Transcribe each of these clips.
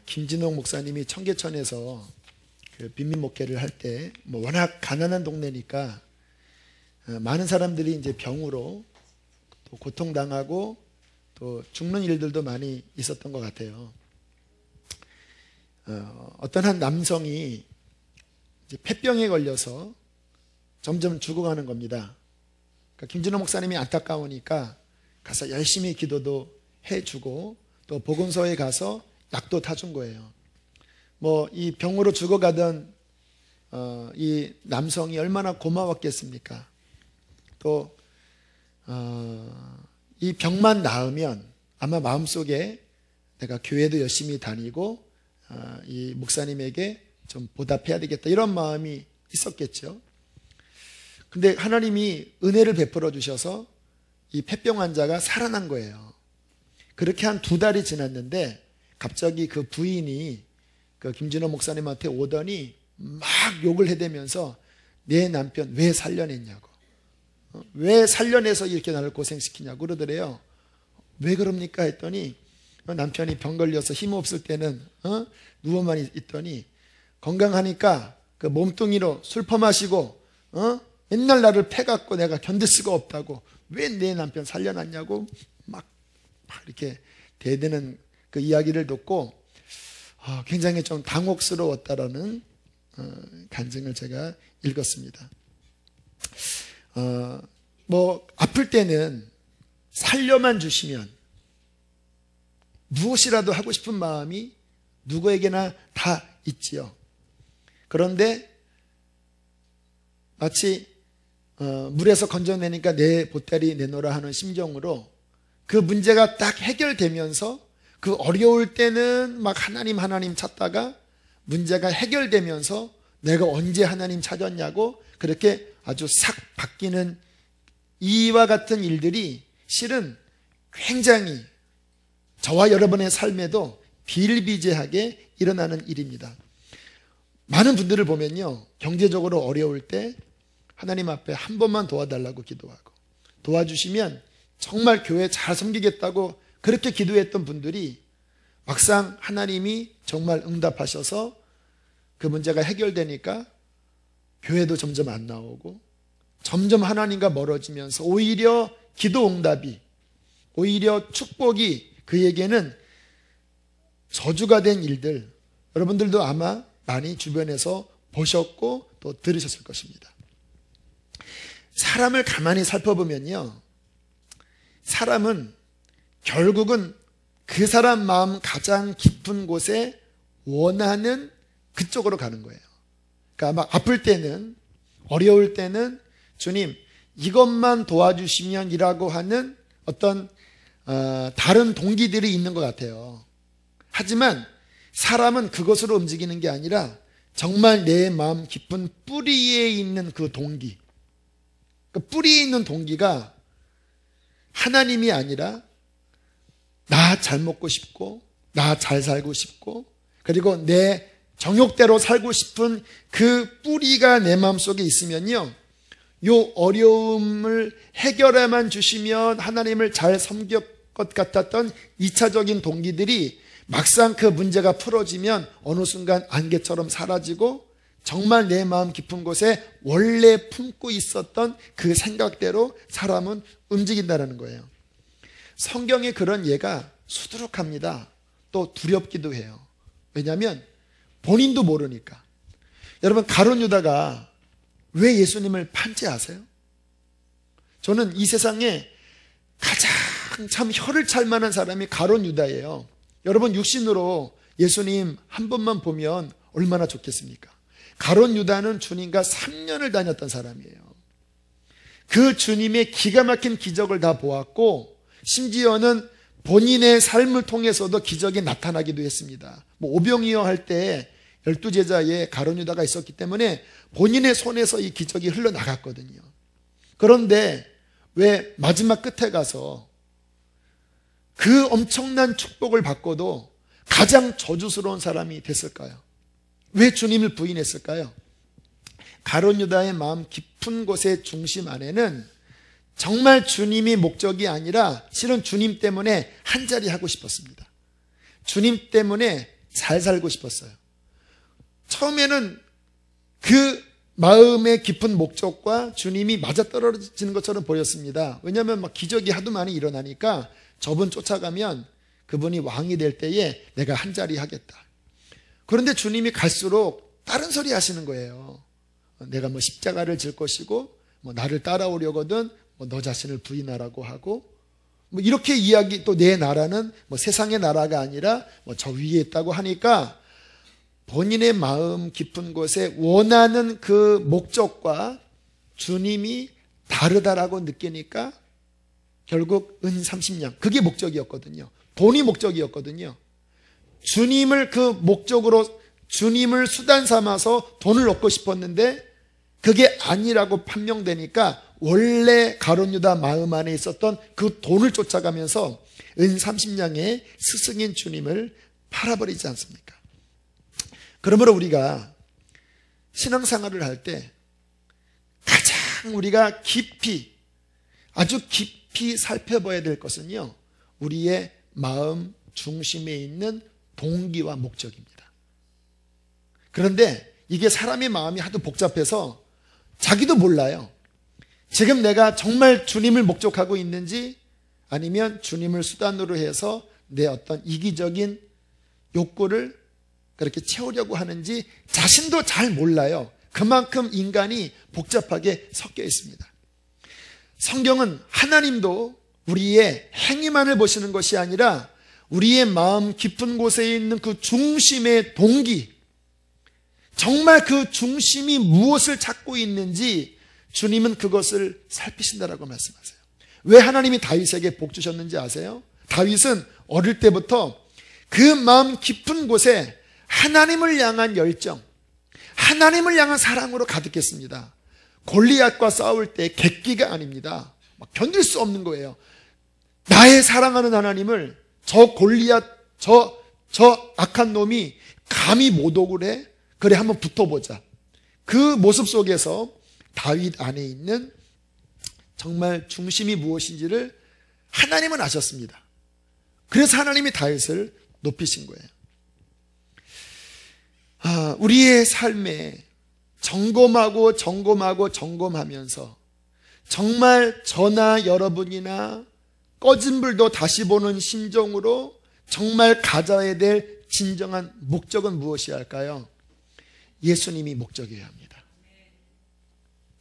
김진홍 목사님이 청계천에서 그 빈민 목회를 할 때 워낙 가난한 동네니까 많은 사람들이 이제 병으로 또 고통당하고 또 죽는 일들도 많이 있었던 것 같아요. 어떤 한 남성이 이제 폐병에 걸려서 점점 죽어가는 겁니다. 그러니까 김진호 목사님이 안타까우니까 가서 열심히 기도도 해주고 또 보건소에 가서 약도 타준 거예요. 이 병으로 죽어가던 이 남성이 얼마나 고마웠겠습니까? 또 이 병만 나으면 아마 마음속에 내가 교회도 열심히 다니고 이 목사님에게 좀 보답해야 되겠다 이런 마음이 있었겠죠. 근데 하나님이 은혜를 베풀어 주셔서 이 폐병 환자가 살아난 거예요. 그렇게 한 2달이 지났는데 갑자기 그 부인이 그 김진호 목사님한테 오더니 막 욕을 해대면서 내 남편 왜 살려냈냐고, 왜 살려내서 이렇게 나를 고생시키냐고 그러더래요. 왜 그럽니까 했더니 남편이 병 걸려서 힘없을 때는 누워만 있더니 건강하니까 그 몸뚱이로 술 퍼마시고 맨날 나를 패갖고 내가 견딜 수가 없다고 왜 내 남편 살려놨냐고 막 이렇게 대드는 그 이야기를 듣고 굉장히 좀 당혹스러웠다라는 간증을 제가 읽었습니다. 아플 때는 살려만 주시면 무엇이라도 하고 싶은 마음이 누구에게나 다 있지요. 그런데 마치 물에서 건져내니까 내 보따리 내놓으라 하는 심정으로 그 문제가 딱 해결되면서 그 어려울 때는 막 하나님 찾다가 문제가 해결되면서 내가 언제 하나님 찾았냐고 그렇게 아주 싹 바뀌는 이와 같은 일들이 실은 굉장히 저와 여러분의 삶에도 비일비재하게 일어나는 일입니다. 많은 분들을 보면요, 경제적으로 어려울 때 하나님 앞에 한 번만 도와달라고 기도하고 도와주시면 정말 교회 잘 섬기겠다고 그렇게 기도했던 분들이 막상 하나님이 정말 응답하셔서 그 문제가 해결되니까 교회도 점점 안 나오고 점점 하나님과 멀어지면서 오히려 기도 응답이, 오히려 축복이 그에게는 저주가 된 일들, 여러분들도 아마 많이 주변에서 보셨고 또 들으셨을 것입니다. 사람을 가만히 살펴보면요, 사람은 결국은 그 사람 마음 가장 깊은 곳에 원하는 그쪽으로 가는 거예요. 그러니까 막 아플 때는, 어려울 때는 주님 이것만 도와주시면 이라고 하는 어떤 다른 동기들이 있는 것 같아요. 하지만 사람은 그것으로 움직이는 게 아니라 정말 내 마음 깊은 뿌리에 있는 그 동기, 그 뿌리에 있는 동기가 하나님이 아니라 나 잘 먹고 싶고 나 잘 살고 싶고 그리고 내 정욕대로 살고 싶은 그 뿌리가 내 마음속에 있으면요, 요 어려움을 해결해만 주시면 하나님을 잘 섬길 것 같았던 2차적인 동기들이 막상 그 문제가 풀어지면 어느 순간 안개처럼 사라지고 정말 내 마음 깊은 곳에 원래 품고 있었던 그 생각대로 사람은 움직인다는 거예요. 성경에 그런 예가 수두룩합니다. 또 두렵기도 해요. 왜냐하면 본인도 모르니까. 여러분, 가룟 유다가 왜 예수님을 판지 아세요? 저는 이 세상에 가장 참 혀를 찰 만한 사람이 가룟 유다예요. 여러분, 육신으로 예수님 한 번만 보면 얼마나 좋겠습니까? 가룟 유다는 주님과 3년을 다녔던 사람이에요. 그 주님의 기가 막힌 기적을 다 보았고 심지어는 본인의 삶을 통해서도 기적이 나타나기도 했습니다. 오병이어 할 때 12제자에 가룟 유다가 있었기 때문에 본인의 손에서 이 기적이 흘러나갔거든요. 그런데 왜 마지막 끝에 가서 그 엄청난 축복을 받고도 가장 저주스러운 사람이 됐을까요? 왜 주님을 부인했을까요? 가룟 유다의 마음 깊은 곳의 중심 안에는 정말 주님이 목적이 아니라 실은 주님 때문에 한 자리 하고 싶었습니다. 주님 때문에 잘 살고 싶었어요. 처음에는 그 마음의 깊은 목적과 주님이 맞아떨어지는 것처럼 보였습니다. 왜냐하면 막 기적이 하도 많이 일어나니까 저분 쫓아가면 그분이 왕이 될 때에 내가 한 자리 하겠다. 그런데 주님이 갈수록 다른 소리 하시는 거예요. 내가 뭐 십자가를 질 것이고 뭐 나를 따라오려거든 뭐 너 자신을 부인하라고 하고 뭐 이렇게 이야기, 또 내 나라는 뭐 세상의 나라가 아니라 뭐 저 위에 있다고 하니까 본인의 마음 깊은 곳에 원하는 그 목적과 주님이 다르다라고 느끼니까 결국 은 30냥, 그게 목적이었거든요. 돈이 목적이었거든요. 주님을 그 목적으로, 주님을 수단 삼아서 돈을 얻고 싶었는데 그게 아니라고 판명되니까 원래 가룟 유다 마음 안에 있었던 그 돈을 쫓아가면서 은 30냥의 스승인 주님을 팔아버리지 않습니까? 그러므로 우리가 신앙생활을 할 때 가장 우리가 깊이, 아주 깊이 살펴봐야 될 것은요, 우리의 마음 중심에 있는 동기와 목적입니다. 그런데 이게 사람의 마음이 하도 복잡해서 자기도 몰라요. 지금 내가 정말 주님을 목적하고 있는지 아니면 주님을 수단으로 해서 내 어떤 이기적인 욕구를 그렇게 채우려고 하는지 자신도 잘 몰라요. 그만큼 인간이 복잡하게 섞여 있습니다. 성경은 하나님도 우리의 행위만을 보시는 것이 아니라 우리의 마음 깊은 곳에 있는 그 중심의 동기, 정말 그 중심이 무엇을 찾고 있는지 주님은 그것을 살피신다라고 말씀하세요. 왜 하나님이 다윗에게 복 주셨는지 아세요? 다윗은 어릴 때부터 그 마음 깊은 곳에 하나님을 향한 열정, 하나님을 향한 사랑으로 가득했습니다. 골리앗과 싸울 때 객기가 아닙니다. 막 견딜 수 없는 거예요. 나의 사랑하는 하나님을 저 골리앗, 저 악한 놈이 감히 모독을 해? 그래, 한번 붙어보자. 그 모습 속에서 다윗 안에 있는 정말 중심이 무엇인지를 하나님은 아셨습니다. 그래서 하나님이 다윗을 높이신 거예요. 우리의 삶에 점검하면서 정말 저나 여러분이나 꺼진 불도 다시 보는 심정으로 정말 가져야 될 진정한 목적은 무엇이어야 할까요? 예수님이 목적이어야 합니다.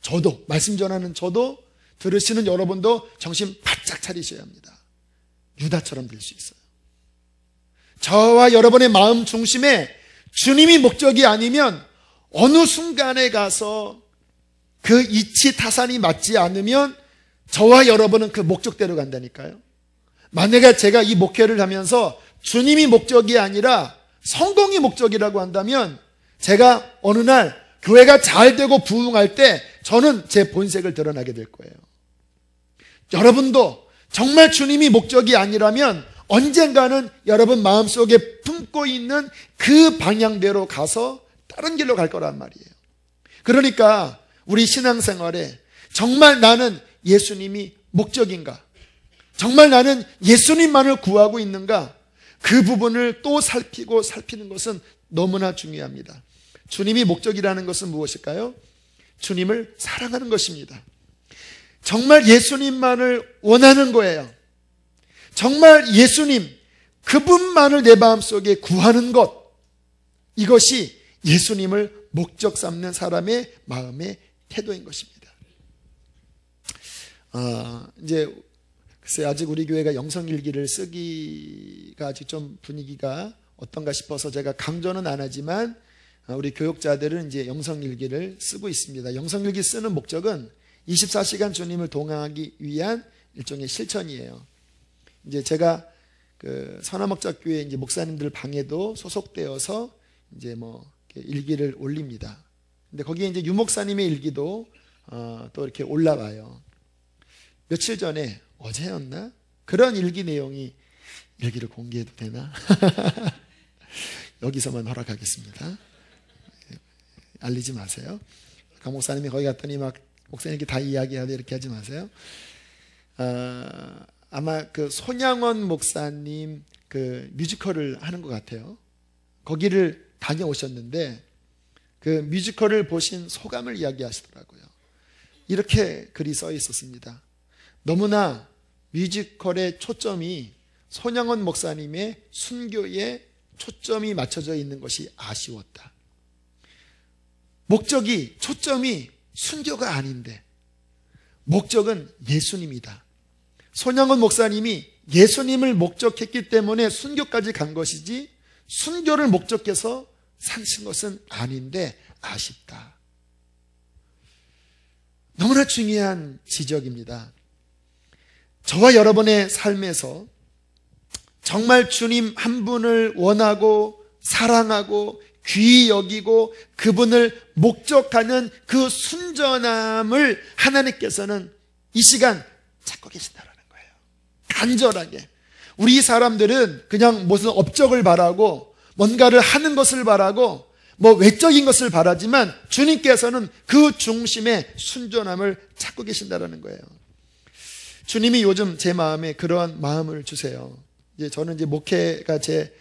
저도, 말씀 전하는 저도, 들으시는 여러분도 정신 바짝 차리셔야 합니다. 유다처럼 될 수 있어요. 저와 여러분의 마음 중심에 주님이 목적이 아니면 어느 순간에 가서 그 이치 타산이 맞지 않으면 저와 여러분은 그 목적대로 간다니까요. 만약에 제가 이 목회를 하면서 주님이 목적이 아니라 성공이 목적이라고 한다면 제가 어느 날 교회가 잘 되고 부흥할 때 저는 제 본색을 드러나게 될 거예요. 여러분도 정말 주님이 목적이 아니라면 언젠가는 여러분 마음속에 품고 있는 그 방향대로 가서 다른 길로 갈 거란 말이에요. 그러니까 우리 신앙생활에 정말 나는 예수님이 목적인가? 정말 나는 예수님만을 구하고 있는가? 그 부분을 또 살피는 것은 너무나 중요합니다. 주님이 목적이라는 것은 무엇일까요? 주님을 사랑하는 것입니다. 정말 예수님만을 원하는 거예요. 정말 예수님, 그분만을 내 마음속에 구하는 것, 이것이 예수님을 목적 삼는 사람의 마음의 태도인 것입니다. 이제 글쎄 아직 우리 교회가 영성일기를 쓰기가 아직 좀 분위기가 어떤가 싶어서 제가 강조는 안 하지만 우리 교육자들은 이제 영성일기를 쓰고 있습니다. 영성일기 쓰는 목적은 24시간 주님을 동행하기 위한 일종의 실천이에요. 이제 제가 그 선화목자교회 이제 목사님들 방에도 소속되어서 이제 뭐 일기를 올립니다. 근데 거기에 이제 유 목사님의 일기도 또 이렇게 올라와요. 며칠 전에 어제였나? 그런 일기 내용이, 일기를 공개해도 되나? 여기서만 허락하겠습니다. 알리지 마세요. 강 목사님이 거기 갔더니 막 목사님 이렇게 다 이야기하고 이렇게 하지 마세요. 아마 그 손양원 목사님 그 뮤지컬을 하는 것 같아요. 거기를 다녀오셨는데 그 뮤지컬을 보신 소감을 이야기하시더라고요. 이렇게 글이 써 있었습니다. 너무나 뮤지컬의 초점이 손양원 목사님의 순교에 초점이 맞춰져 있는 것이 아쉬웠다. 목적이, 초점이 순교가 아닌데 목적은 예수님이다. 손양원 목사님이 예수님을 목적했기 때문에 순교까지 간 것이지 순교를 목적해서 사신 것은 아닌데 아쉽다. 너무나 중요한 지적입니다. 저와 여러분의 삶에서 정말 주님 한 분을 원하고 사랑하고 귀히 여기고 그분을 목적하는 그 순전함을 하나님께서는 이 시간 찾고 계신다라는 거예요. 간절하게. 우리 사람들은 그냥 무슨 업적을 바라고 뭔가를 하는 것을 바라고 뭐 외적인 것을 바라지만 주님께서는 그 중심에 순전함을 찾고 계신다라는 거예요. 주님이 요즘 제 마음에 그러한 마음을 주세요. 저는 이제 목회가 제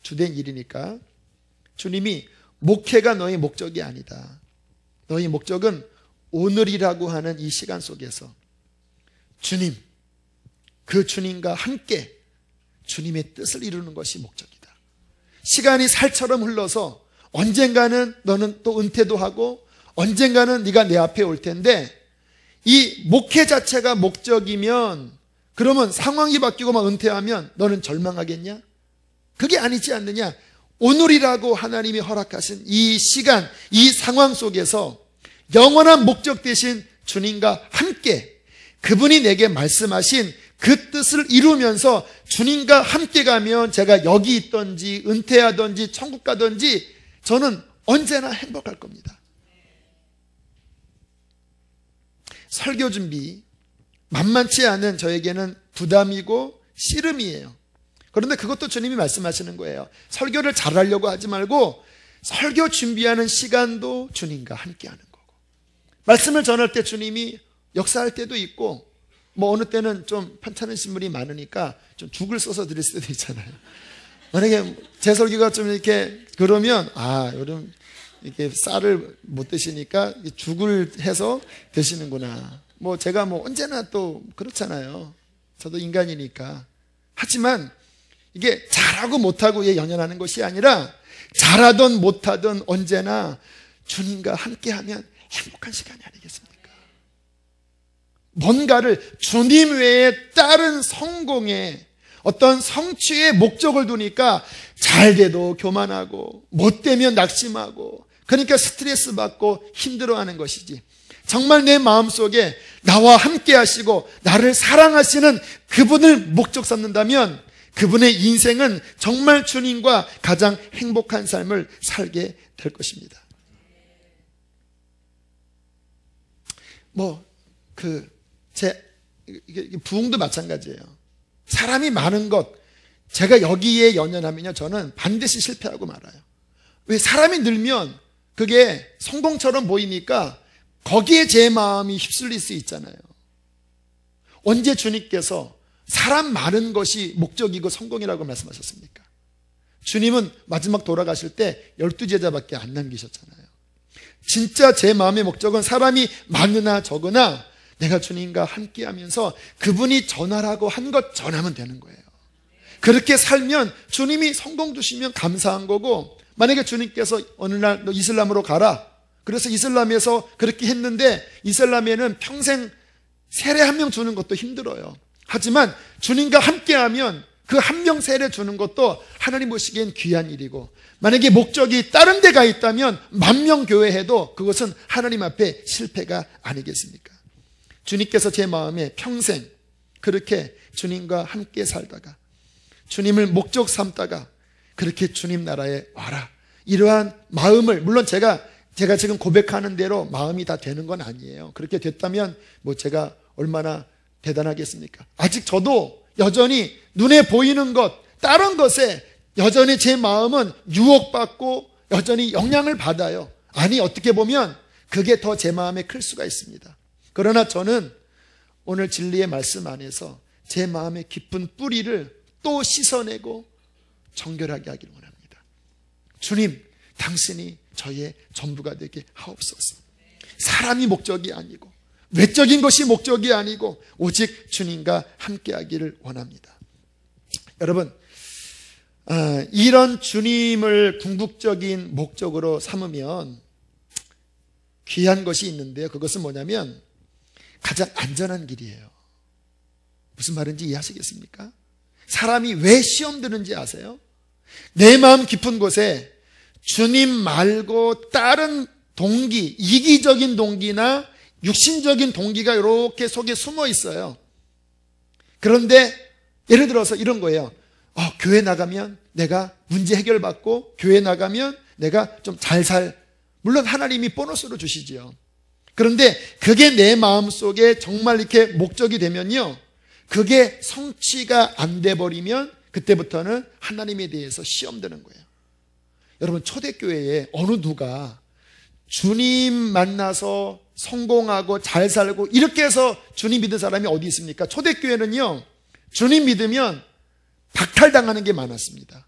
주된 일이니까 주님이 목회가 너의 목적이 아니다. 너의 목적은 오늘이라고 하는 이 시간 속에서 주님, 그 주님과 함께 주님의 뜻을 이루는 것이 목적이다. 시간이 살처럼 흘러서 언젠가는 너는 또 은퇴도 하고 언젠가는 네가 내 앞에 올 텐데 이 목회 자체가 목적이면 그러면 상황이 바뀌고 막 은퇴하면 너는 절망하겠냐? 그게 아니지 않느냐? 오늘이라고 하나님이 허락하신 이 시간, 이 상황 속에서 영원한 목적 되신 주님과 함께 그분이 내게 말씀하신 그 뜻을 이루면서 주님과 함께 가면 제가 여기 있든지 은퇴하든지 천국 가든지 저는 언제나 행복할 겁니다. 설교 준비 만만치 않은 저에게는 부담이고 씨름이에요. 그런데 그것도 주님이 말씀하시는 거예요. 설교를 잘하려고 하지 말고 설교 준비하는 시간도 주님과 함께 하는 거고, 말씀을 전할 때 주님이 역사할 때도 있고, 뭐 어느 때는 좀 편찮으신 분이 많으니까 좀 죽을 써서 드릴 수도 있잖아요. 만약에 제 설교가 좀 이렇게 그러면 요즘 이렇게 쌀을 못 드시니까 죽을 해서 드시는구나. 뭐 제가 뭐 언제나 또 그렇잖아요. 저도 인간이니까. 하지만 이게 잘하고 못하고에 연연하는 것이 아니라 잘하든 못하든 언제나 주님과 함께하면 행복한 시간이 아니겠습니까? 뭔가를 주님 외에 다른 성공에 어떤 성취의 목적을 두니까 잘 돼도 교만하고 못 되면 낙심하고 그러니까 스트레스 받고 힘들어하는 것이지, 정말 내 마음속에 나와 함께 하시고 나를 사랑하시는 그분을 목적 삼는다면 그분의 인생은 정말 주님과 가장 행복한 삶을 살게 될 것입니다. 부흥도 마찬가지예요. 사람이 많은 것, 제가 여기에 연연하면요, 저는 반드시 실패하고 말아요. 왜? 사람이 늘면 그게 성공처럼 보이니까 거기에 제 마음이 휩쓸릴 수 있잖아요. 언제 주님께서 사람 많은 것이 목적이고 성공이라고 말씀하셨습니까? 주님은 마지막 돌아가실 때 12제자밖에 안 남기셨잖아요. 진짜 제 마음의 목적은 사람이 많으나 적으나 내가 주님과 함께하면서 그분이 전하라고 한 것 전하면 되는 거예요. 그렇게 살면 주님이 성공 주시면 감사한 거고, 만약에 주님께서 어느 날 너 이슬람으로 가라, 그래서 이슬람에서 그렇게 했는데 이슬람에는 평생 세례 한 명 주는 것도 힘들어요. 하지만 주님과 함께하면 그 한 명 세례 주는 것도 하나님 보시기엔 귀한 일이고, 만약에 목적이 다른 데가 있다면 10,000명 교회해도 그것은 하나님 앞에 실패가 아니겠습니까? 주님께서 제 마음에 평생 그렇게 주님과 함께 살다가 주님을 목적 삼다가 그렇게 주님 나라에 와라, 이러한 마음을, 물론 제가 지금 고백하는 대로 마음이 다 되는 건 아니에요. 그렇게 됐다면 뭐 제가 얼마나 대단하겠습니까? 아직 저도 여전히 눈에 보이는 것, 다른 것에 여전히 제 마음은 유혹받고 여전히 영향을 받아요. 아니, 어떻게 보면 그게 더 제 마음에 클 수가 있습니다. 그러나 저는 오늘 진리의 말씀 안에서 제 마음의 깊은 뿌리를 또 씻어내고 정결하게 하기를 원합니다. 주님, 당신이 저의 전부가 되게 하옵소서. 사람이 목적이 아니고 외적인 것이 목적이 아니고 오직 주님과 함께하기를 원합니다. 여러분, 이런 주님을 궁극적인 목적으로 삼으면 귀한 것이 있는데요. 그것은 뭐냐면 가장 안전한 길이에요. 무슨 말인지 이해하시겠습니까? 사람이 왜 시험 드는지 아세요? 내 마음 깊은 곳에 주님 말고 다른 동기, 이기적인 동기나 육신적인 동기가 이렇게 속에 숨어 있어요. 그런데 예를 들어서 이런 거예요. 교회 나가면 내가 문제 해결받고 교회 나가면 내가 좀 잘 물론 하나님이 보너스로 주시지요. 그런데 그게 내 마음속에 정말 이렇게 목적이 되면요, 그게 성취가 안 돼 버리면 그때부터는 하나님에 대해서 시험 드는 거예요. 여러분, 초대교회에 어느 누가 주님 만나서 성공하고 잘 살고 이렇게 해서 주님 믿은 사람이 어디 있습니까? 초대교회는요, 주님 믿으면 박탈당하는 게 많았습니다.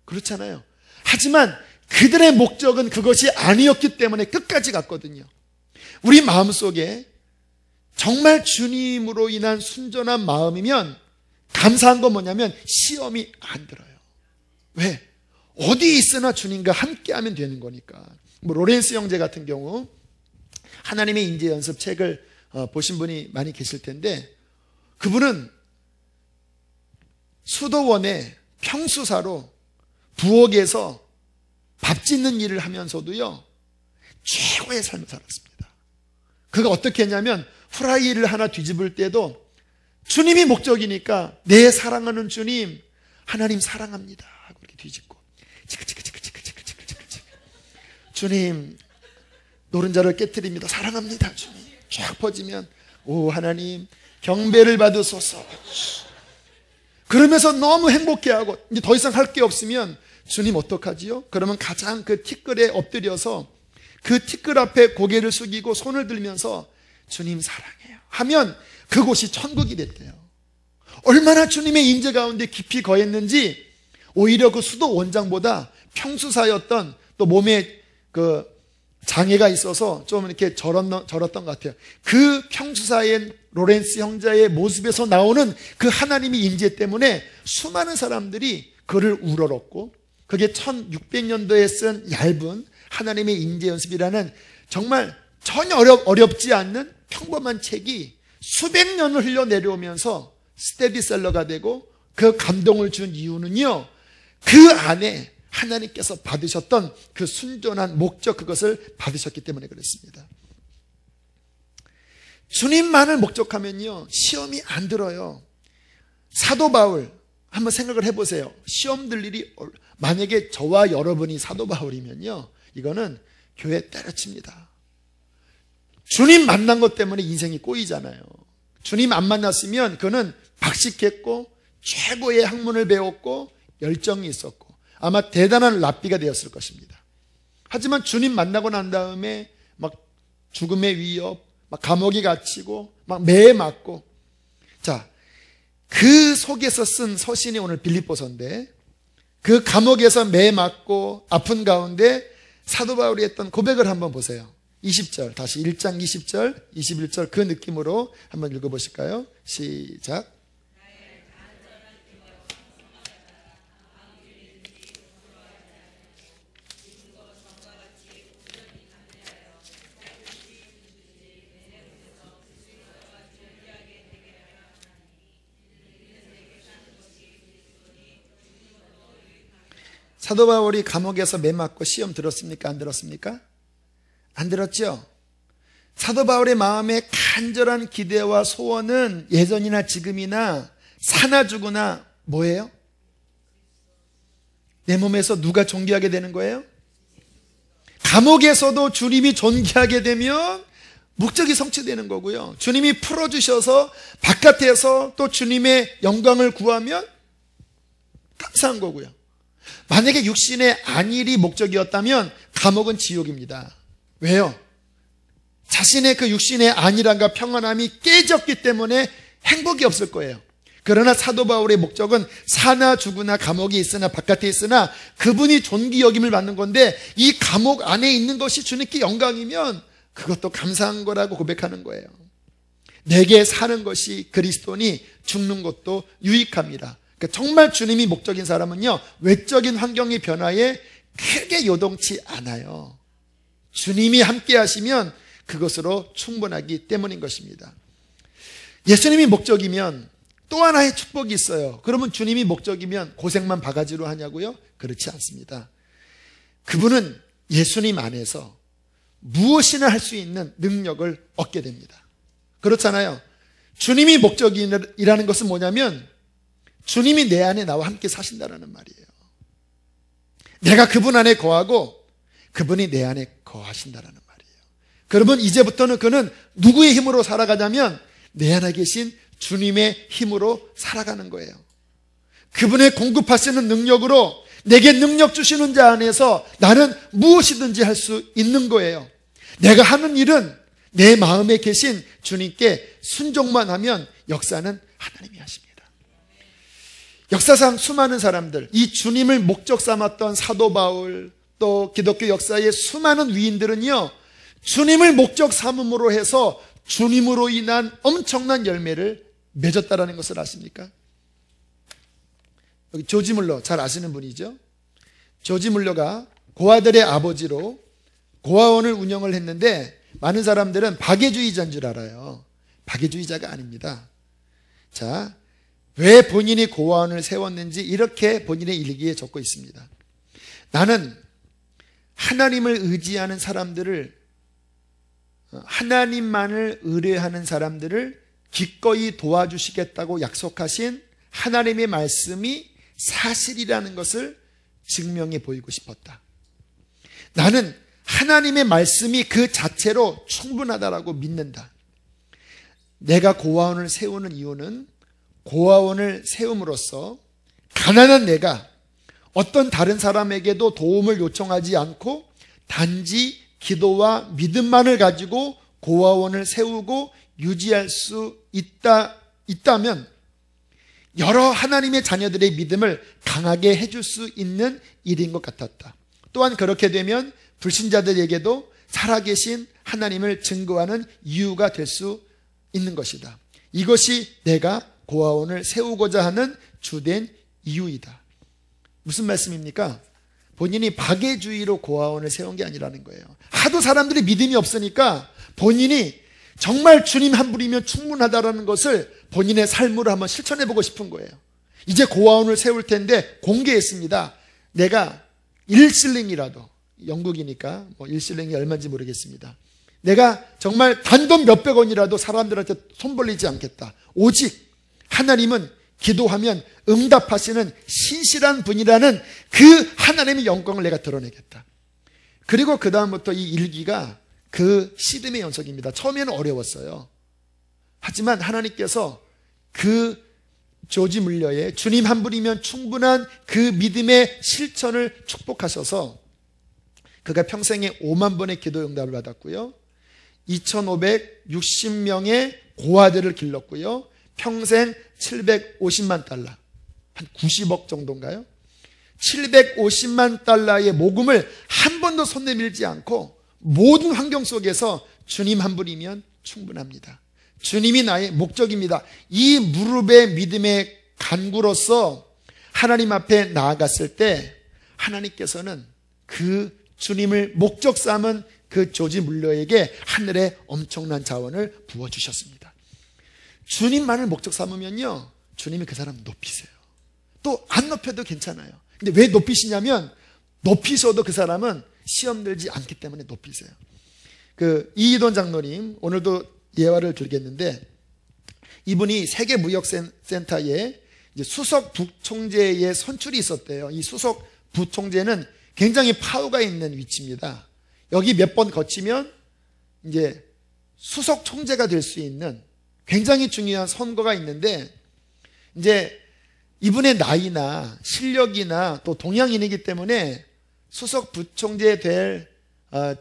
그렇잖아요. 하지만 그들의 목적은 그것이 아니었기 때문에 끝까지 갔거든요. 우리 마음속에 정말 주님으로 인한 순전한 마음이면 감사한 건 뭐냐면 시험이 안 들어요. 왜? 어디 있으나 주님과 함께하면 되는 거니까. 로렌스 형제 같은 경우 하나님의 인재 연습 책을 보신 분이 많이 계실 텐데, 그분은 수도원의 평수사로 부엌에서 밥 짓는 일을 하면서도요, 최고의 삶을 살았습니다. 그가 어떻게 했냐면 후라이를 하나 뒤집을 때도 주님이 목적이니까 내 사랑하는 주님, 하나님 사랑합니다 하고 이렇게 뒤집고 치크치크치크치크치크치크치크, 주님 노른자를 깨뜨립니다, 사랑합니다 주님, 쫙 퍼지면 오 하나님 경배를 받으소서. 그러면서 너무 행복해하고 이제 더 이상 할 게 없으면 주님 어떡하지요? 그러면 가장 그 티끌에 엎드려서 그 티끌 앞에 고개를 숙이고 손을 들면서 주님 사랑해요 하면 그곳이 천국이 됐대요. 얼마나 주님의 인재 가운데 깊이 거했는지 오히려 그 수도 원장보다 평수사였던, 또 몸에 그 장애가 있어서 좀 이렇게 절었던 것 같아요. 그 평수사의 로렌스 형제의 모습에서 나오는 그 하나님의 인재 때문에 수많은 사람들이 그를 우러렀고, 그게 1600년도에 쓴 얇은 하나님의 인재 연습이라는 정말 전혀 어렵지 않는 평범한 책이 수백 년을 흘려 내려오면서 스테디셀러가 되고, 그 감동을 준 이유는요, 그 안에 하나님께서 받으셨던 그 순전한 목적, 그것을 받으셨기 때문에 그렇습니다. 주님만을 목적하면요 시험이 안 들어요. 사도 바울 한번 생각을 해보세요. 시험 들 일이, 만약에 저와 여러분이 사도 바울이면요 이거는 교회 때려칩니다. 주님 만난 것 때문에 인생이 꼬이잖아요. 주님 안 만났으면 그는 박식했고 최고의 학문을 배웠고 열정이 있었고 아마 대단한 랍비가 되었을 것입니다. 하지만 주님 만나고 난 다음에 막 죽음의 위협, 막 감옥에 갇히고 막 매에 맞고, 자, 그 속에서 쓴 서신이 오늘 빌립보서인데, 그 감옥에서 매에 맞고 아픈 가운데 사도 바울이 했던 고백을 한번 보세요. 20절, 다시 1장 20절, 21절 그 느낌으로 한번 읽어보실까요? 시작. 사도 바울이 감옥에서 매 맞고 시험 들었습니까? 안 들었습니까? 안 들었죠? 사도 바울의 마음에 간절한 기대와 소원은 예전이나 지금이나 사나 죽으나 뭐예요? 내 몸에서 누가 존귀하게 되는 거예요? 감옥에서도 주님이 존귀하게 되면 목적이 성취되는 거고요. 주님이 풀어주셔서 바깥에서 또 주님의 영광을 구하면 감사한 거고요. 만약에 육신의 안일이 목적이었다면 감옥은 지옥입니다. 왜요? 자신의 그 육신의 안일함과 평안함이 깨졌기 때문에 행복이 없을 거예요. 그러나 사도 바울의 목적은 사나 죽으나 감옥에 있으나 바깥에 있으나 그분이 존귀 여김을 받는 건데, 이 감옥 안에 있는 것이 주님께 영광이면 그것도 감사한 거라고 고백하는 거예요. 내게 사는 것이 그리스도니 죽는 것도 유익함이라. 그러니까 정말 주님이 목적인 사람은요, 외적인 환경의 변화에 크게 요동치 않아요. 주님이 함께 하시면 그것으로 충분하기 때문인 것입니다. 예수님이 목적이면 또 하나의 축복이 있어요. 그러면 주님이 목적이면 고생만 바가지로 하냐고요? 그렇지 않습니다. 그분은 예수님 안에서 무엇이나 할 수 있는 능력을 얻게 됩니다. 그렇잖아요. 주님이 목적이라는 것은 뭐냐면 주님이 내 안에 나와 함께 사신다라는 말이에요. 내가 그분 안에 거하고 그분이 내 안에 거하신다라는 말이에요. 그러면 이제부터는 그는 누구의 힘으로 살아가냐면 내 안에 계신 주님의 힘으로 살아가는 거예요. 그분의 공급하시는 능력으로 내게 능력 주시는 자 안에서 나는 무엇이든지 할 수 있는 거예요. 내가 하는 일은 내 마음에 계신 주님께 순종만 하면 역사는 하나님이 하십니다. 역사상 수많은 사람들, 이 주님을 목적 삼았던 사도 바울, 또 기독교 역사의 수많은 위인들은요, 주님을 목적 삼음으로 해서 주님으로 인한 엄청난 열매를 맺었다라는 것을 아십니까? 여기 조지 물러, 잘 아시는 분이죠. 조지 물러가 고아들의 아버지로 고아원을 운영을 했는데 많은 사람들은 박애주의자인 줄 알아요. 박애주의자가 아닙니다. 자, 왜 본인이 고아원을 세웠는지 이렇게 본인의 일기에 적고 있습니다. 나는 하나님을 의지하는 사람들을, 하나님만을 의뢰하는 사람들을 기꺼이 도와주시겠다고 약속하신 하나님의 말씀이 사실이라는 것을 증명해 보이고 싶었다. 나는 하나님의 말씀이 그 자체로 충분하다라고 믿는다. 내가 고아원을 세우는 이유는 고아원을 세움으로써 가난한 내가 어떤 다른 사람에게도 도움을 요청하지 않고 단지 기도와 믿음만을 가지고 고아원을 세우고 유지할 수 있다면 여러 하나님의 자녀들의 믿음을 강하게 해줄 수 있는 일인 것 같았다. 또한 그렇게 되면 불신자들에게도 살아계신 하나님을 증거하는 이유가 될 수 있는 것이다. 이것이 내가 고아원을 세우고자 하는 주된 이유이다. 무슨 말씀입니까? 본인이 박애주의로 고아원을 세운 게 아니라는 거예요. 하도 사람들이 믿음이 없으니까 본인이 정말 주님 한 분이면 충분하다라는 것을 본인의 삶으로 한번 실천해보고 싶은 거예요. 이제 고아원을 세울 텐데 공개했습니다. 내가 1실링이라도, 영국이니까 뭐 1실링이 얼마인지 모르겠습니다. 내가 정말 단돈 몇백 원이라도 사람들한테 손 벌리지 않겠다. 오직 하나님은 기도하면 응답하시는 신실한 분이라는 그 하나님의 영광을 내가 드러내겠다. 그리고 그 다음부터 이 일기가 그 시름의 연속입니다. 처음에는 어려웠어요. 하지만 하나님께서 그 조지 물러의 주님 한 분이면 충분한 그 믿음의 실천을 축복하셔서 그가 평생에 5만 번의 기도 응답을 받았고요. 2560명의 고아들을 길렀고요. 평생 750만 달러, 한 90억 정도인가요? 750만 달러의 모금을 한 번도 손 내밀지 않고 모든 환경 속에서 주님 한 분이면 충분합니다. 주님이 나의 목적입니다. 이 무릎의 믿음의 간구로서 하나님 앞에 나아갔을 때 하나님께서는 그 주님을 목적 삼은 그 조지 물러에게 하늘의 엄청난 자원을 부어주셨습니다. 주님만을 목적 삼으면요, 주님이 그 사람 높이세요. 또 안 높여도 괜찮아요. 근데 왜 높이시냐면 높이셔도 그 사람은 시험 들지 않기 때문에 높이세요. 그 이희돈 장로님 오늘도 예화를 들겠는데, 이분이 세계무역센터에 이제 수석 부총재의 선출이 있었대요. 이 수석 부총재는 굉장히 파워가 있는 위치입니다. 여기 몇 번 거치면 이제 수석 총재가 될 수 있는 굉장히 중요한 선거가 있는데, 이제 이분의 나이나 실력이나 또 동양인이기 때문에 수석 부총재 될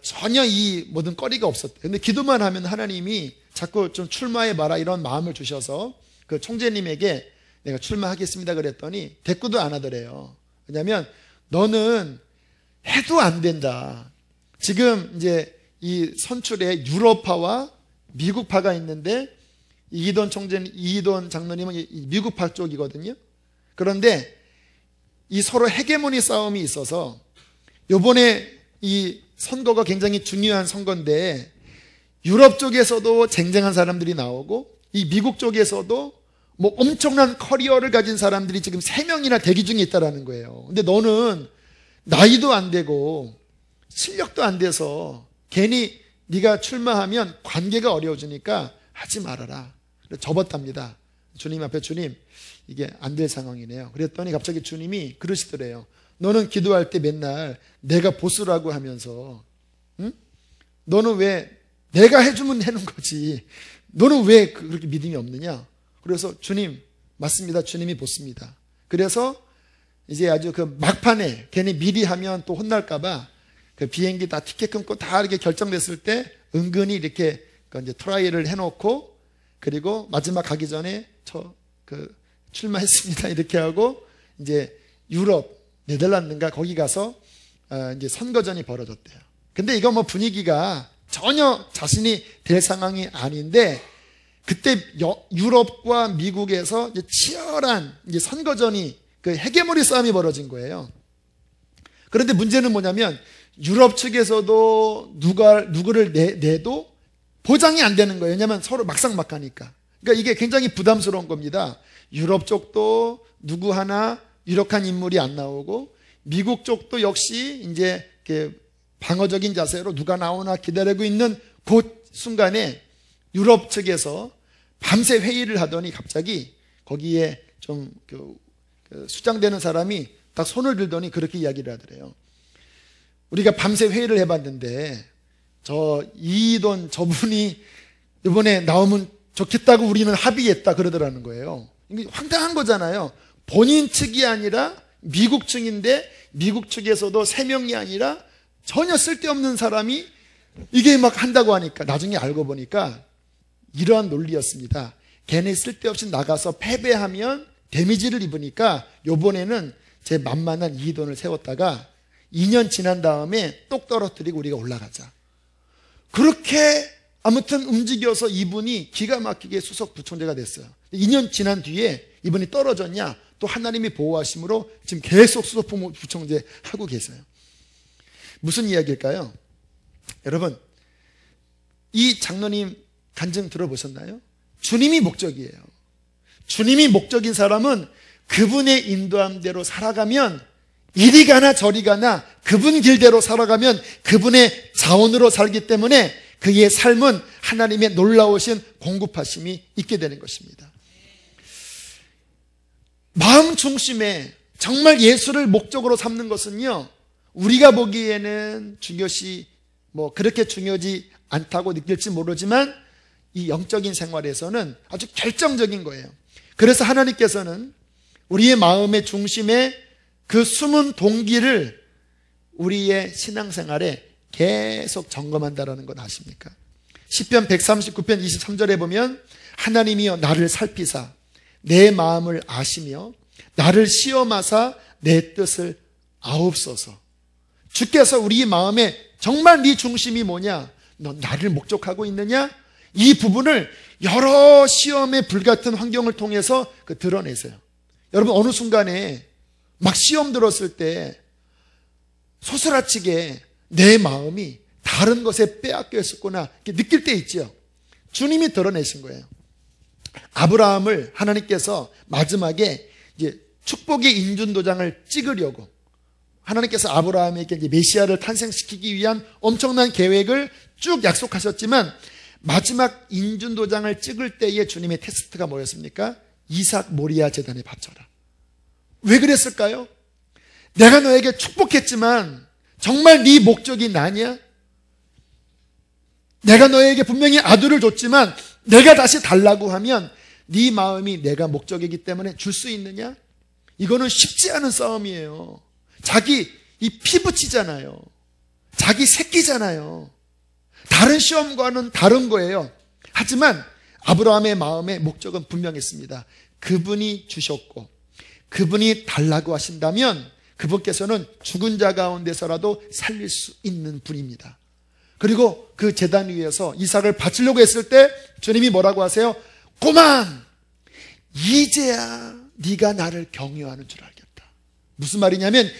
전혀 이 모든 거리가 없었대요. 근데 기도만 하면 하나님이 자꾸 좀 출마해봐라 이런 마음을 주셔서 그 총재님에게 내가 출마하겠습니다 그랬더니 대꾸도 안 하더래요. 왜냐하면 너는 해도 안 된다. 지금 이제 이 선출에 유럽파와 미국파가 있는데 이기돈 총재는, 이기돈 장로님은 미국파 쪽이거든요. 그런데 이 서로 헤게모니 싸움이 있어서 요번에 이 선거가 굉장히 중요한 선거인데 유럽 쪽에서도 쟁쟁한 사람들이 나오고 이 미국 쪽에서도 뭐 엄청난 커리어를 가진 사람들이 지금 3명이나 대기 중에 있다라는 거예요. 근데 너는 나이도 안 되고 실력도 안 돼서 괜히 네가 출마하면 관계가 어려워지니까 하지 말아라. 접었답니다. 주님 앞에, 주님 이게 안 될 상황이네요. 그랬더니 갑자기 주님이 그러시더래요. 너는 기도할 때 맨날 내가 보스라고 하면서 응? 너는 왜 내가 해주면 되는 거지. 너는 왜 그렇게 믿음이 없느냐. 그래서 주님 맞습니다. 주님이 보스입니다. 그래서 이제 아주 그 막판에 괜히 미리 하면 또 혼날까 봐 그 비행기 다 티켓 끊고 다 이렇게 결정됐을 때 은근히 이렇게 이제 트라이를 해놓고 그리고 마지막 가기 전에 출마했습니다 이렇게 하고 이제 유럽 네덜란드인가 거기 가서 이제 선거전이 벌어졌대요. 근데 이거 뭐 분위기가 전혀 자신이 될 상황이 아닌데 그때 유럽과 미국에서 이제 치열한 이제 선거전이 그 헤게모니 싸움이 벌어진 거예요. 그런데 문제는 뭐냐면 유럽 측에서도 누구를 내도 보장이 안 되는 거예요. 왜냐하면 서로 막상막하니까. 그러니까 이게 굉장히 부담스러운 겁니다. 유럽 쪽도 누구 하나 유력한 인물이 안 나오고 미국 쪽도 역시 이제 방어적인 자세로 누가 나오나 기다리고 있는 그 순간에 유럽 측에서 밤새 회의를 하더니 갑자기 거기에 좀 수장되는 사람이 딱 손을 들더니 그렇게 이야기를 하더래요. 우리가 밤새 회의를 해봤는데 저 이돈 저분이 이번에 나오면 좋겠다고 우리는 합의했다 그러더라는 거예요. 이게 황당한 거잖아요. 본인 측이 아니라 미국 측인데 미국 측에서도 3명이 아니라 전혀 쓸데없는 사람이 이게 막 한다고 하니까 나중에 알고 보니까 이러한 논리였습니다. 걔네 쓸데없이 나가서 패배하면 데미지를 입으니까 요번에는 제 만만한 이돈을 세웠다가 2년 지난 다음에 똑 떨어뜨리고 우리가 올라가자. 그렇게 아무튼 움직여서 이분이 기가 막히게 수석 부총재가 됐어요. 2년 지난 뒤에 이분이 떨어졌냐? 또 하나님이 보호하심으로 지금 계속 수석 부총재 하고 계세요. 무슨 이야기일까요? 여러분, 이 장로님 간증 들어보셨나요? 주님이 목적이에요. 주님이 목적인 사람은 그분의 인도함대로 살아가면 이리 가나 저리 가나 그분 길대로 살아가면 그분의 자원으로 살기 때문에 그의 삶은 하나님의 놀라우신 공급하심이 있게 되는 것입니다. 마음 중심에 정말 예수를 목적으로 삼는 것은요, 우리가 보기에는 중요시 그렇게 중요하지 않다고 느낄지 모르지만 이 영적인 생활에서는 아주 결정적인 거예요. 그래서 하나님께서는 우리의 마음의 중심에 그 숨은 동기를 우리의 신앙생활에 계속 점검한다라는 건 아십니까? 시편 139편 23절에 보면 하나님이여 나를 살피사 내 마음을 아시며 나를 시험하사 내 뜻을 아옵소서. 주께서 우리 마음에 정말 네 중심이 뭐냐? 너 나를 목적하고 있느냐? 이 부분을 여러 시험의 불같은 환경을 통해서 드러내세요. 여러분 어느 순간에 막 시험 들었을 때 소스라치게 내 마음이 다른 것에 빼앗겨 있었구나 이렇게 느낄 때 있죠. 주님이 드러내신 거예요. 아브라함을 하나님께서 마지막에 이제 축복의 인준도장을 찍으려고 하나님께서 아브라함에게 이제 메시아를 탄생시키기 위한 엄청난 계획을 쭉 약속하셨지만 마지막 인준도장을 찍을 때의 주님의 테스트가 뭐였습니까? 이삭 모리아 제단에 바쳐라. 왜 그랬을까요? 내가 너에게 축복했지만 정말 네 목적이 나냐? 내가 너에게 분명히 아들을 줬지만 내가 다시 달라고 하면 네 마음이 내가 목적이기 때문에 줄 수 있느냐? 이거는 쉽지 않은 싸움이에요. 자기 이 피부치잖아요. 자기 새끼잖아요. 다른 시험과는 다른 거예요. 하지만 아브라함의 마음의 목적은 분명했습니다. 그분이 주셨고 그분이 달라고 하신다면 그분께서는 죽은 자 가운데서라도 살릴 수 있는 분입니다. 그리고 그 제단 위에서 이삭을 바치려고 했을 때 주님이 뭐라고 하세요? 꼬만, 이제야 네가 나를 경외하는 줄 알겠다. 무슨 말이냐면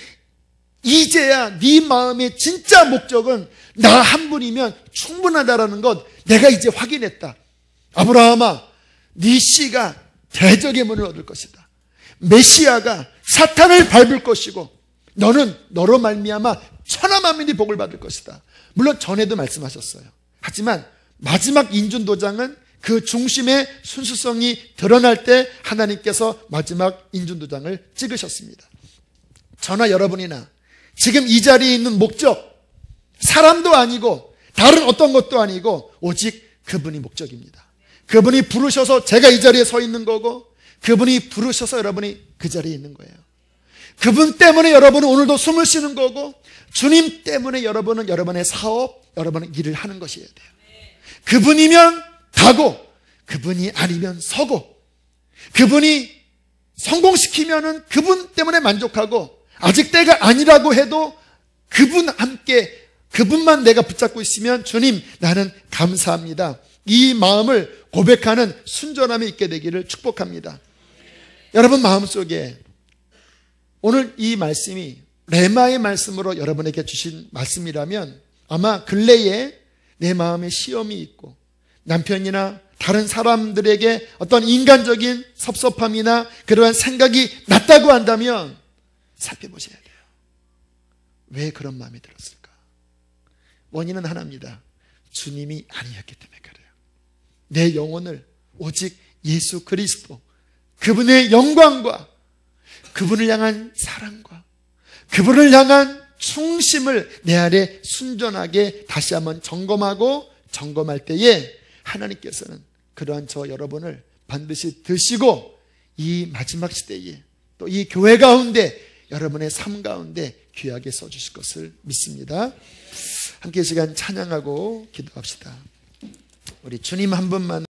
이제야 네 마음의 진짜 목적은 나 한 분이면 충분하다라는 것 내가 이제 확인했다. 아브라함아, 네 씨가 대적의 문을 얻을 것이다. 메시아가 사탄을 밟을 것이고 너는 너로 말미암아 천하 만민이 복을 받을 것이다. 물론 전에도 말씀하셨어요. 하지만 마지막 인준도장은 그 중심의 순수성이 드러날 때 하나님께서 마지막 인준도장을 찍으셨습니다. 저나 여러분이나 지금 이 자리에 있는 목적, 사람도 아니고 다른 어떤 것도 아니고 오직 그분이 목적입니다. 그분이 부르셔서 제가 이 자리에 서 있는 거고 그분이 부르셔서 여러분이 그 자리에 있는 거예요. 그분 때문에 여러분은 오늘도 숨을 쉬는 거고 주님 때문에 여러분은 여러분의 사업, 여러분의 일을 하는 것이어야 돼요. 그분이면 가고 그분이 아니면 서고 그분이 성공시키면은 그분 때문에 만족하고 아직 때가 아니라고 해도 그분 함께 그분만 내가 붙잡고 있으면 주님 나는 감사합니다. 이 마음을 고백하는 순전함이 있게 되기를 축복합니다. 여러분 마음속에 오늘 이 말씀이 레마의 말씀으로 여러분에게 주신 말씀이라면 아마 근래에 내 마음에 시험이 있고 남편이나 다른 사람들에게 어떤 인간적인 섭섭함이나 그러한 생각이 났다고 한다면 살펴보셔야 돼요. 왜 그런 마음이 들었을까? 원인은 하나입니다. 주님이 아니었기 때문에 그래요. 내 영혼을 오직 예수 그리스도 그분의 영광과 그분을 향한 사랑과 그분을 향한 충심을 내 안에 순전하게 다시 한번 점검할 때에 하나님께서는 그러한 저 여러분을 반드시 드시고 이 마지막 시대에 또 이 교회 가운데 여러분의 삶 가운데 귀하게 써주실 것을 믿습니다. 함께 이 시간 찬양하고 기도합시다. 우리 주님 한 분만